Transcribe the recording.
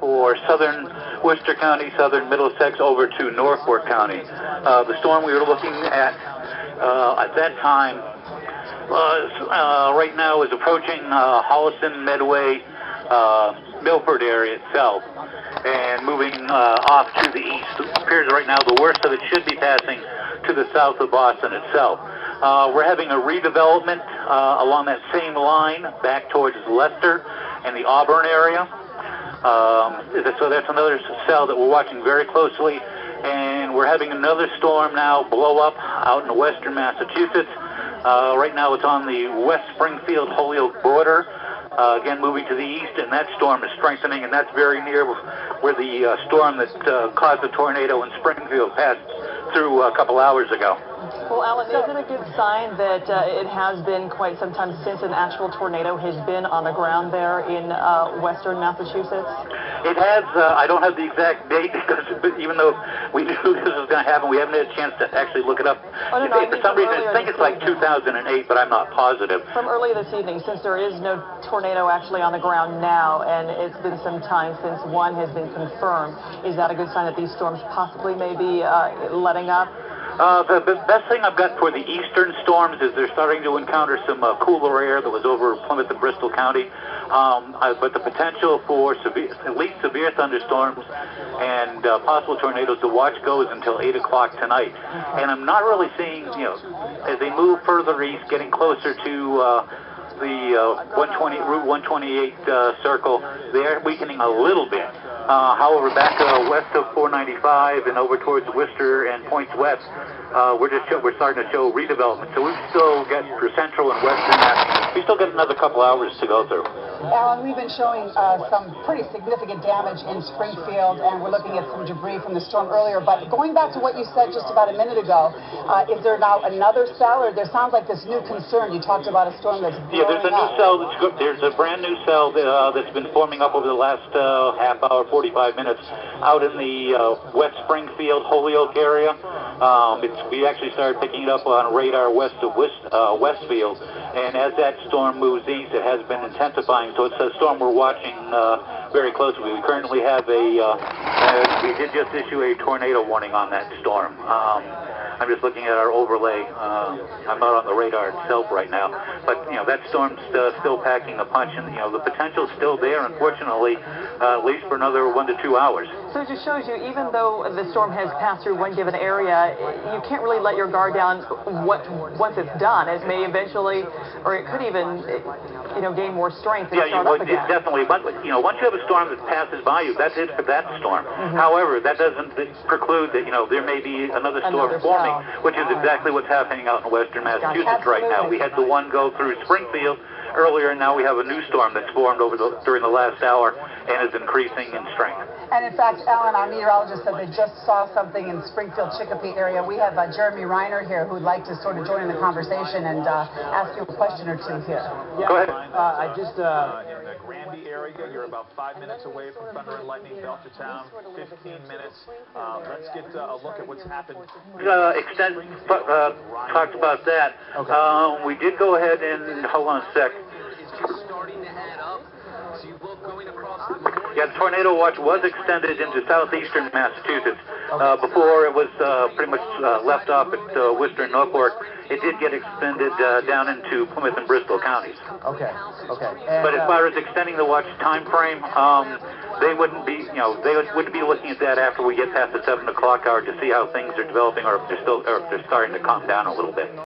For southern Worcester County, southern Middlesex, over to Norfolk County. The storm we were looking at that time was right now is approaching Holliston, Medway, Milford area itself, and moving off to the east. It appears right now the worst of it should be passing to the south of Boston itself. We're having a redevelopment along that same line back towards Leicester and the Auburn area. So that's another cell that we're watching very closely, and we're having another storm now blow up out in western Massachusetts. Right now it's on the West Springfield Holyoke border, again moving to the east, and that storm is strengthening, and that's very near where the storm that caused the tornado in Springfield passed through a couple hours ago. Well, Alan, is it a good sign that it has been quite some time since an actual tornado has been on the ground there in western Massachusetts? It has. I don't have the exact date because even though we knew this was going to happen, we haven't had a chance to actually look it up. Oh, no, For some reason, I think it's like 2008, but I'm not positive. From earlier this evening, since there is no tornado actually on the ground now, and it's been some time since one has been confirmed, is that a good sign that these storms possibly may be letting up? The best thing I've got for the eastern storms is they're starting to encounter some cooler air that was over Plymouth and Bristol County. But the potential for at least severe thunderstorms and possible tornadoes to watch goes until 8 o'clock tonight. And I'm not really seeing, as they move further east, getting closer to the Route 128 circle, they're weakening a little bit. However, back west of 495 and over towards Worcester and points west, we're starting to show redevelopment. So we've still got for central and western Mass. We still got another couple hours to go through. Alan, we've been showing some pretty significant damage in Springfield, and we're looking at some debris from the storm earlier. But going back to what you said just about a minute ago, is there now another cell, or there sounds like this new concern? You talked about a storm that's blowing there's a new cell that's good. There's a brand new cell that's been forming up over the last half hour, 45 minutes, out in the West Springfield, Holyoke area. We actually started picking it up on radar west of Westfield, and as that storm moves east, it has been intensifying. So it's a storm we're watching very closely. We currently have we did just issue a tornado warning on that storm. I'm just looking at our overlay. I'm not on the radar itself right now, but that storm's still packing a punch, and the potential's still there, unfortunately, at least for another 1 to 2 hours. So it just shows you, even though the storm has passed through one given area, you can't really let your guard down once it's done. It may eventually, or it could even, gain more strength and start up again. Definitely. But once you have a storm that passes by you, that's it for that storm. However, that doesn't preclude that there may be another storm forming, which is exactly what's happening out in western Massachusetts right now. We had the one go through Springfield earlier, and now we have a new storm that's formed during the last hour and is increasing in strength. And in fact, Alan, our meteorologist, said they just saw something in Springfield, Chicopee area. We have Jeremy Reiner here who'd like to sort of join in the conversation and ask you a question or two here. Yeah, go ahead. I just in the Granby area, you're about 5 minutes away from Thunder and Lightning, Belchertown, 15 minutes. Let's get a look at what's happened. Talked about that. Okay. We did go ahead and, hold on a sec. Yeah, the tornado watch was extended into southeastern Massachusetts. Before it was pretty much left off at Worcester and Norfolk. It did get extended down into Plymouth and Bristol counties. Okay. And, but as far as extending the watch time frame, they wouldn't be, they wouldn't be looking at that after we get past the 7 o'clock hour to see how things are developing, or if they're starting to calm down a little bit.